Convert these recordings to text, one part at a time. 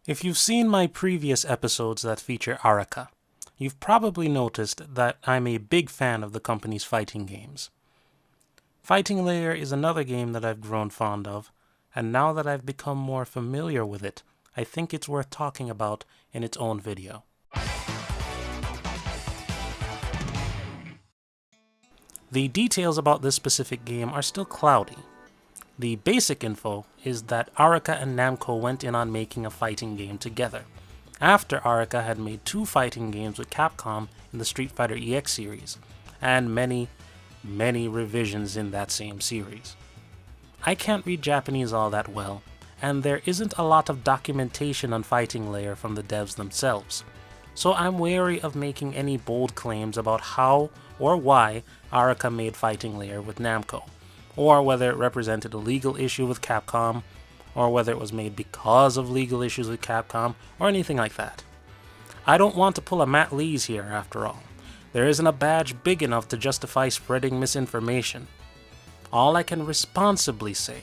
If you've seen my previous episodes that feature ARIKA, you've probably noticed that I'm a big fan of the company's fighting games. Fighting Layer is another game that I've grown fond of, and now that I've become more familiar with it, I think it's worth talking about in its own video. The details about this specific game are still cloudy. The basic info is that ARIKA and Namco went in on making a fighting game together, after ARIKA had made 2 fighting games with Capcom in the Street Fighter EX series, and many revisions in that same series. I can't read Japanese all that well, and there isn't a lot of documentation on Fighting Layer from the devs themselves, so I'm wary of making any bold claims about how or why ARIKA made Fighting Layer with Namco, or whether it represented a legal issue with Capcom, or whether it was made because of legal issues with Capcom, or anything like that. I don't want to pull a Matt Lees here, after all. There isn't a badge big enough to justify spreading misinformation. All I can responsibly say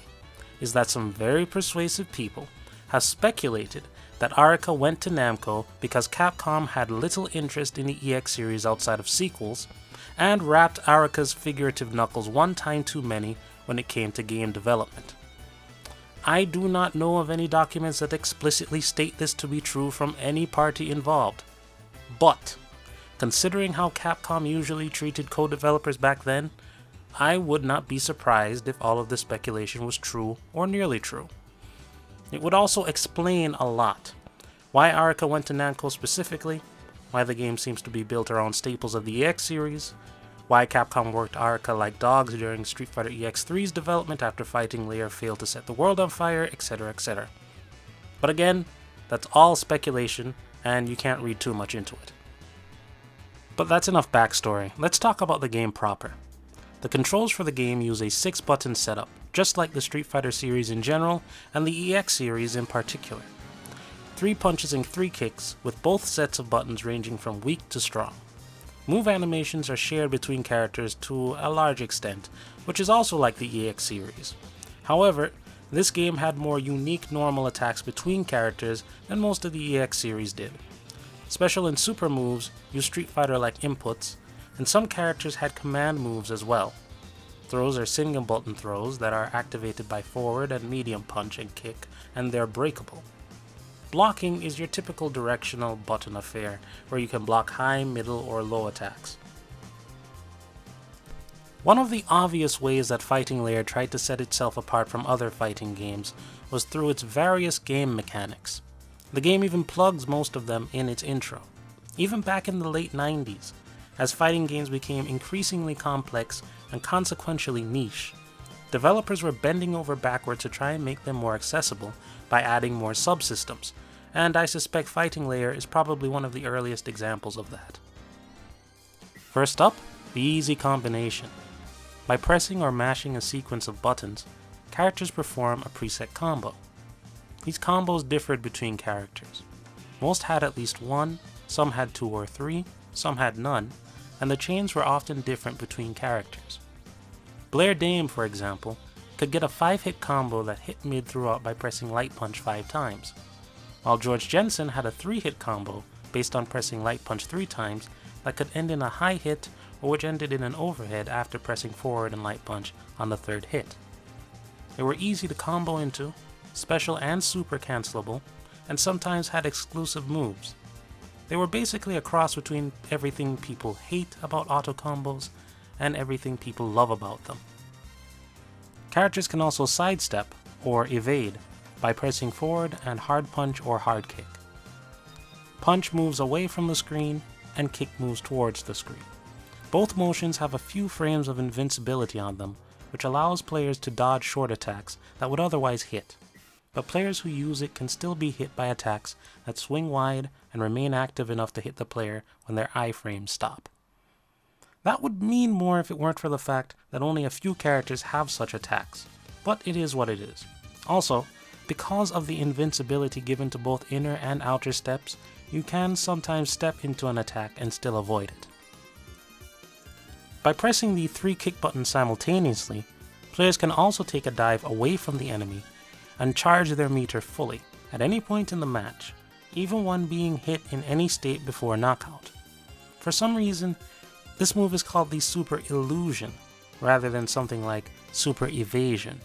is that some very persuasive people have speculated that ARIKA went to Namco because Capcom had little interest in the EX series outside of sequels, and wrapped ARIKA's figurative knuckles one time too many when it came to game development. I do not know of any documents that explicitly state this to be true from any party involved, but considering how Capcom usually treated co-developers back then, I would not be surprised if all of this speculation was true or nearly true. It would also explain a lot. Why ARIKA went to Namco specifically, why the game seems to be built around staples of the EX series, why Capcom worked ARIKA like dogs during Street Fighter EX3's development after Fighting Layer failed to set the world on fire, etc, etc. But again, that's all speculation, and you can't read too much into it. But that's enough backstory. Let's talk about the game proper. The controls for the game use a 6-button setup, just like the Street Fighter series in general, and the EX series in particular. 3 punches and 3 kicks, with both sets of buttons ranging from weak to strong. Move animations are shared between characters to a large extent, which is also like the EX series. However, this game had more unique normal attacks between characters than most of the EX series did. Special and super moves use Street Fighter-like inputs, and some characters had command moves as well. Throws are single button throws that are activated by forward and medium punch and kick, and they're breakable. Blocking is your typical directional button affair, where you can block high, middle, or low attacks. One of the obvious ways that Fighting Layer tried to set itself apart from other fighting games was through its various game mechanics. The game even plugs most of them in its intro. Even back in the late 90s, as fighting games became increasingly complex and consequentially niche, developers were bending over backwards to try and make them more accessible by adding more subsystems, and I suspect Fighting Layer is probably one of the earliest examples of that. First up, the easy combination. By pressing or mashing a sequence of buttons, characters perform a preset combo. These combos differed between characters. Most had at least 1, some had 2 or 3, some had none, and the chains were often different between characters. Blair Dame, for example, could get a 5-hit combo that hit mid throughout by pressing Light Punch 5 times, while George Jensen had a 3-hit combo based on pressing Light Punch 3 times that could end in a high hit or which ended in an overhead after pressing forward and Light Punch on the 3rd hit. They were easy to combo into, special and super cancelable, and sometimes had exclusive moves. They were basically a cross between everything people hate about auto combos and everything people love about them. Characters can also sidestep or evade by pressing forward and hard punch or hard kick. Punch moves away from the screen and kick moves towards the screen. Both motions have a few frames of invincibility on them, which allows players to dodge short attacks that would otherwise hit, but players who use it can still be hit by attacks that swing wide and remain active enough to hit the player when their iframes stop. That would mean more if it weren't for the fact that only a few characters have such attacks, but it is what it is. Also, because of the invincibility given to both inner and outer steps, you can sometimes step into an attack and still avoid it. By pressing the 3 kick buttons simultaneously, players can also take a dive away from the enemy and charge their meter fully, at any point in the match, even when being hit in any state before knockout. For some reason, this move is called the Super Illusion, rather than something like Super Evasion.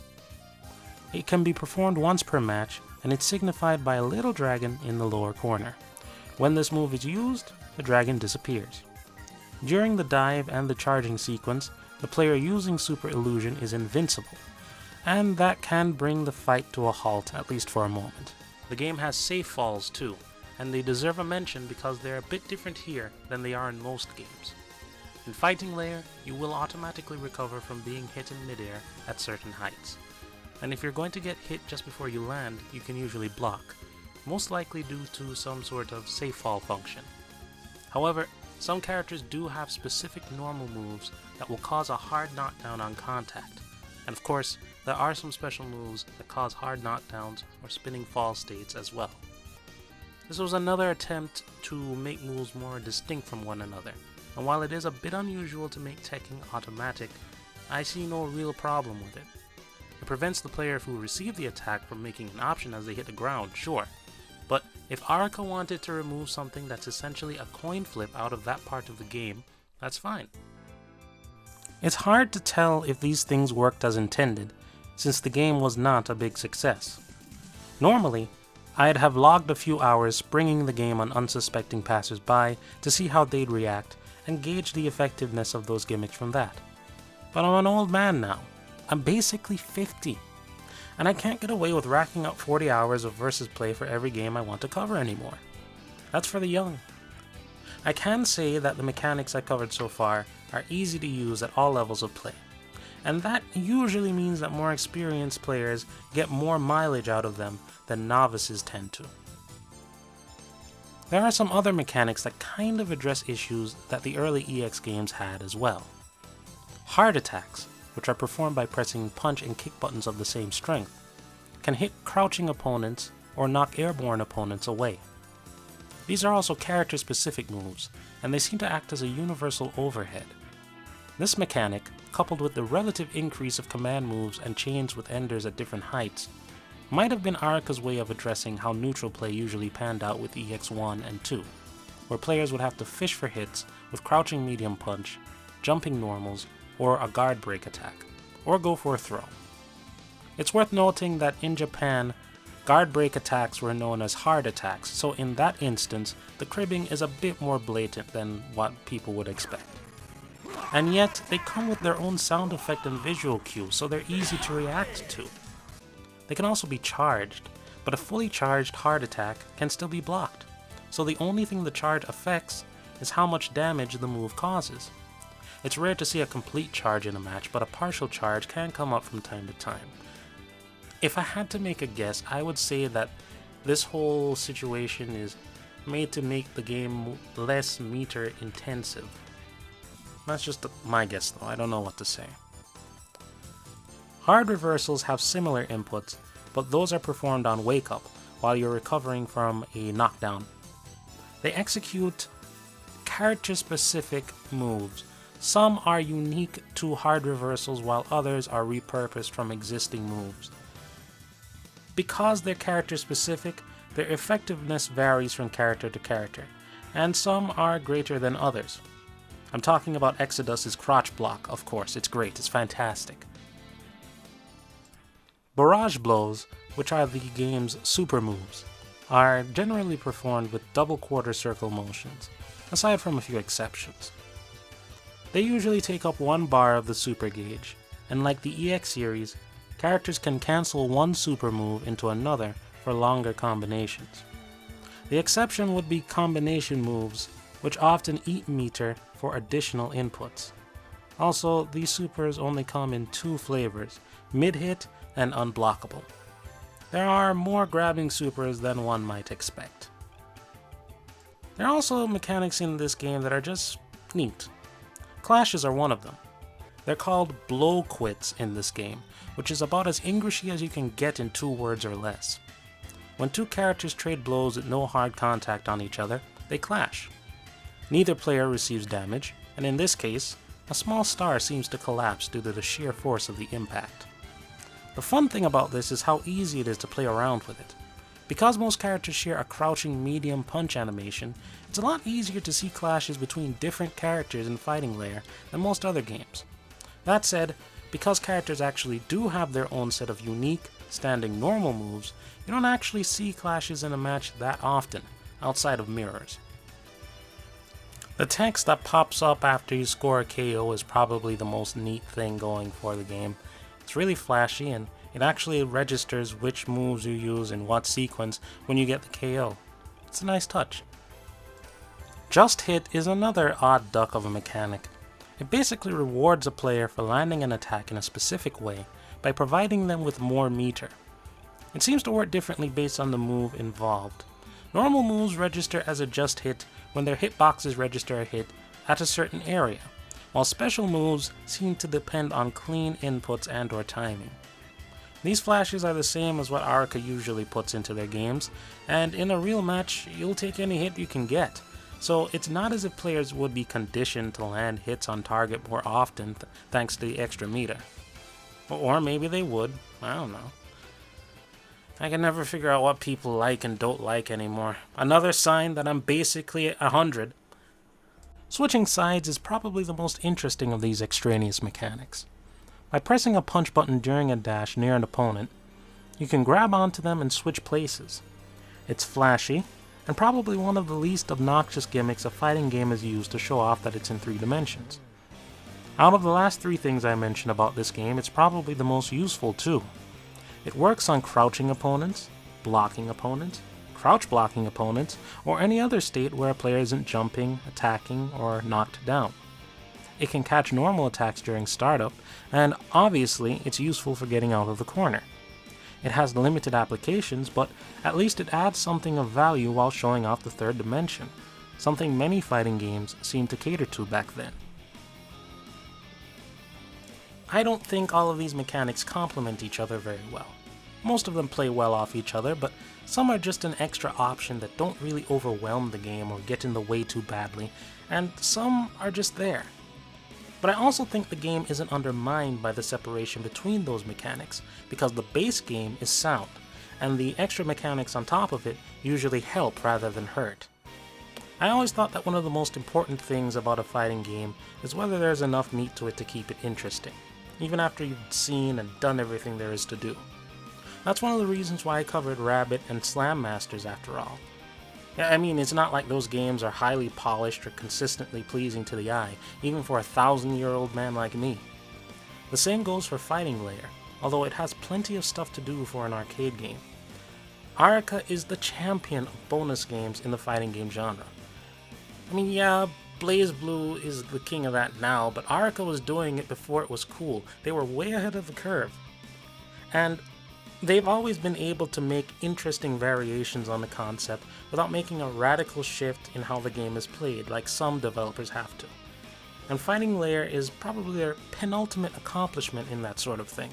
It can be performed once per match, and it's signified by a little dragon in the lower corner. When this move is used, the dragon disappears. During the dive and the charging sequence, the player using Super Illusion is invincible, and that can bring the fight to a halt, at least for a moment. The game has safe falls too, and they deserve a mention because they're a bit different here than they are in most games. In Fighting Layer, you will automatically recover from being hit in midair at certain heights. And if you're going to get hit just before you land, you can usually block, most likely due to some sort of safe fall function. However, some characters do have specific normal moves that will cause a hard knockdown on contact, and of course, there are some special moves that cause hard knockdowns or spinning fall states as well. This was another attempt to make moves more distinct from one another, and while it is a bit unusual to make teching automatic, I see no real problem with it. It prevents the player who received the attack from making an option as they hit the ground, sure, but if ARIKA wanted to remove something that's essentially a coin flip out of that part of the game, that's fine. It's hard to tell if these things worked as intended, since the game was not a big success. Normally, I'd have logged a few hours springing the game on unsuspecting passers-by to see how they'd react and gauge the effectiveness of those gimmicks from that. But I'm an old man now. I'm basically 50, and I can't get away with racking up 40 hours of versus play for every game I want to cover anymore. That's for the young. I can say that the mechanics I covered so far are easy to use at all levels of play, and that usually means that more experienced players get more mileage out of them than novices tend to. There are some other mechanics that kind of address issues that the early EX games had as well. Hard attacks, which are performed by pressing punch and kick buttons of the same strength, can hit crouching opponents or knock airborne opponents away. These are also character-specific moves, and they seem to act as a universal overhead. This mechanic, coupled with the relative increase of command moves and chains with enders at different heights, might have been ARIKA's way of addressing how neutral play usually panned out with EX1 and 2, where players would have to fish for hits with crouching medium punch, jumping normals, or a guard break attack, or go for a throw. It's worth noting that in Japan, guard break attacks were known as hard attacks, so in that instance, the cribbing is a bit more blatant than what people would expect. And yet, they come with their own sound effect and visual cue, so they're easy to react to. They can also be charged, but a fully charged hard attack can still be blocked, so the only thing the charge affects is how much damage the move causes. It's rare to see a complete charge in a match, but a partial charge can come up from time to time. If I had to make a guess, I would say that this whole situation is made to make the game less meter intensive. That's just my guess though, I don't know what to say. Hard reversals have similar inputs, but those are performed on wake up while you're recovering from a knockdown. They execute character-specific moves. Some are unique to hard reversals while others are repurposed from existing moves. Because they're character specific, their effectiveness varies from character to character, and some are greater than others. I'm talking about Exodus's crotch block, of course, it's great, it's fantastic. Barrage blows, which are the game's super moves, are generally performed with double quarter circle motions, aside from a few exceptions. They usually take up one bar of the super gauge, and like the EX series, characters can cancel one super move into another for longer combinations. The exception would be combination moves, which often eat meter for additional inputs. Also, these supers only come in two flavors, mid-hit and unblockable. There are more grabbing supers than one might expect. There are also mechanics in this game that are just neat. Clashes are one of them. They're called blow quits in this game, which is about as Englishy as you can get in 2 words or less. When two characters trade blows with no hard contact on each other, they clash. Neither player receives damage, and in this case, a small star seems to collapse due to the sheer force of the impact. The fun thing about this is how easy it is to play around with it. Because most characters share a crouching medium punch animation, it's a lot easier to see clashes between different characters in Fighting Layer than most other games. That said, because characters actually do have their own set of unique, standing normal moves, you don't actually see clashes in a match that often, outside of mirrors. The text that pops up after you score a KO is probably the most neat thing going for the game. It's really flashy, and it actually registers which moves you use in what sequence when you get the KO. It's a nice touch. Just Hit is another odd duck of a mechanic. It basically rewards a player for landing an attack in a specific way by providing them with more meter. It seems to work differently based on the move involved. Normal moves register as a just hit when their hitboxes register a hit at a certain area, while special moves seem to depend on clean inputs and/or timing. These flashes are the same as what ARIKA usually puts into their games, and in a real match, you'll take any hit you can get. So it's not as if players would be conditioned to land hits on target more often thanks to the extra meter. Or maybe they would, I don't know. I can never figure out what people like and don't like anymore. Another sign that I'm basically 100. Switching sides is probably the most interesting of these extraneous mechanics. By pressing a punch button during a dash near an opponent, you can grab onto them and switch places. It's flashy, and probably one of the least obnoxious gimmicks a fighting game has used to show off that it's in 3 dimensions. Out of the last 3 things I mentioned about this game, it's probably the most useful too. It works on crouching opponents, blocking opponents, crouch blocking opponents, or any other state where a player isn't jumping, attacking, or knocked down. It can catch normal attacks during startup, and obviously it's useful for getting out of the corner. It has limited applications, but at least it adds something of value while showing off the 3rd dimension, something many fighting games seemed to cater to back then. I don't think all of these mechanics complement each other very well. Most of them play well off each other, but some are just an extra option that don't really overwhelm the game or get in the way too badly, and some are just there. But I also think the game isn't undermined by the separation between those mechanics, because the base game is sound, and the extra mechanics on top of it usually help rather than hurt. I always thought that one of the most important things about a fighting game is whether there's enough meat to it to keep it interesting, even after you've seen and done everything there is to do. That's one of the reasons why I covered Rabbit and Slam Masters after all. I mean, it's not like those games are highly polished or consistently pleasing to the eye, even for a 1,000-year-old man like me. The same goes for Fighting Layer, although it has plenty of stuff to do for an arcade game. ARIKA is the champion of bonus games in the fighting game genre. I mean, yeah, BlazBlue is the king of that now, but ARIKA was doing it before it was cool. They were way ahead of the curve. And they've always been able to make interesting variations on the concept without making a radical shift in how the game is played, like some developers have to. And Fighting Layer is probably their penultimate accomplishment in that sort of thing.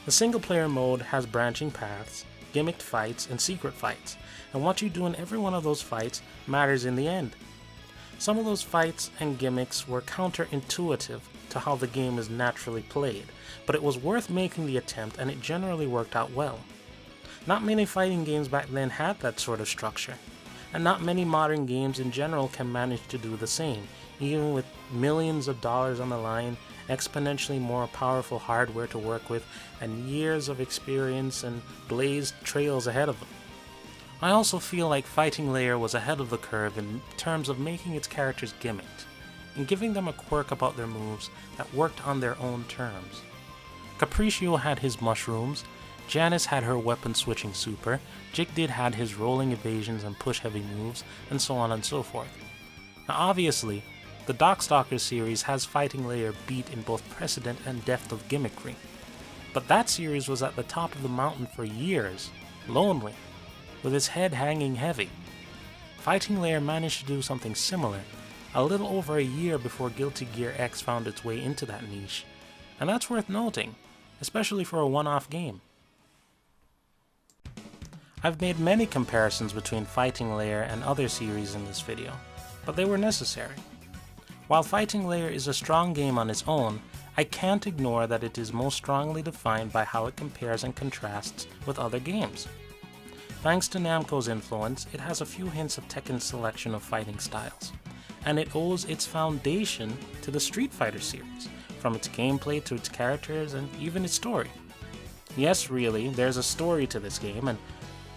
The single-player mode has branching paths, gimmicked fights, and secret fights, and what you do in every one of those fights matters in the end. Some of those fights and gimmicks were counterintuitive to how the game is naturally played, but it was worth making the attempt and it generally worked out well. Not many fighting games back then had that sort of structure, and not many modern games in general can manage to do the same, even with millions of dollars on the line, exponentially more powerful hardware to work with, and years of experience and blazed trails ahead of them. I also feel like Fighting Layer was ahead of the curve in terms of making its characters gimmicked, and giving them a quirk about their moves that worked on their own terms. Capriccio had his mushrooms, Janice had her weapon switching super, Jigdid had his rolling evasions and push heavy moves, and so on and so forth. Now obviously, the Darkstalkers series has Fighting Layer beat in both precedent and depth of gimmickry, but that series was at the top of the mountain for years, lonely, with its head hanging heavy. Fighting Layer managed to do something similar a little over a year before Guilty Gear X found its way into that niche, and that's worth noting, especially for a one-off game. I've made many comparisons between Fighting Layer and other series in this video, but they were necessary. While Fighting Layer is a strong game on its own, I can't ignore that it is most strongly defined by how it compares and contrasts with other games. Thanks to Namco's influence, it has a few hints of Tekken's selection of fighting styles, and it owes its foundation to the Street Fighter series, from its gameplay to its characters and even its story. Yes, really, there's a story to this game, and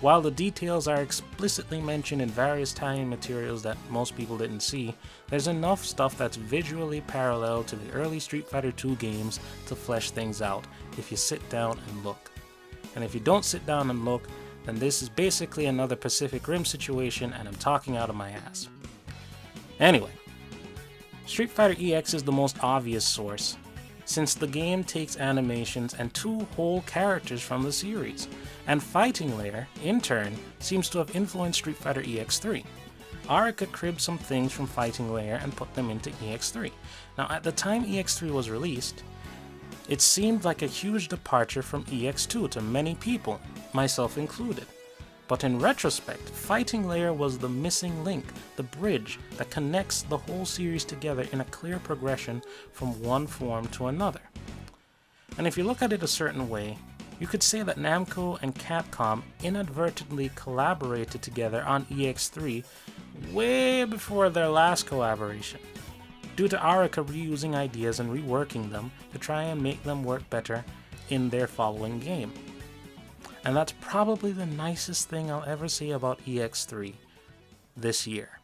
while the details are explicitly mentioned in various tie-in materials that most people didn't see, there's enough stuff that's visually parallel to the early Street Fighter II games to flesh things out if you sit down and look. And if you don't sit down and look, then this is basically another Pacific Rim situation and I'm talking out of my ass. Anyway, Street Fighter EX is the most obvious source, since the game takes animations and 2 whole characters from the series, and Fighting Layer, in turn, seems to have influenced Street Fighter EX3. ARIKA cribbed some things from Fighting Layer and put them into EX3. Now, at the time EX3 was released, it seemed like a huge departure from EX2 to many people, myself included. But in retrospect, Fighting Layer was the missing link, the bridge that connects the whole series together in a clear progression from one form to another. And if you look at it a certain way, you could say that Namco and Capcom inadvertently collaborated together on EX3 way before their last collaboration, due to ARIKA reusing ideas and reworking them to try and make them work better in their following game. And that's probably the nicest thing I'll ever say about EX3 this year.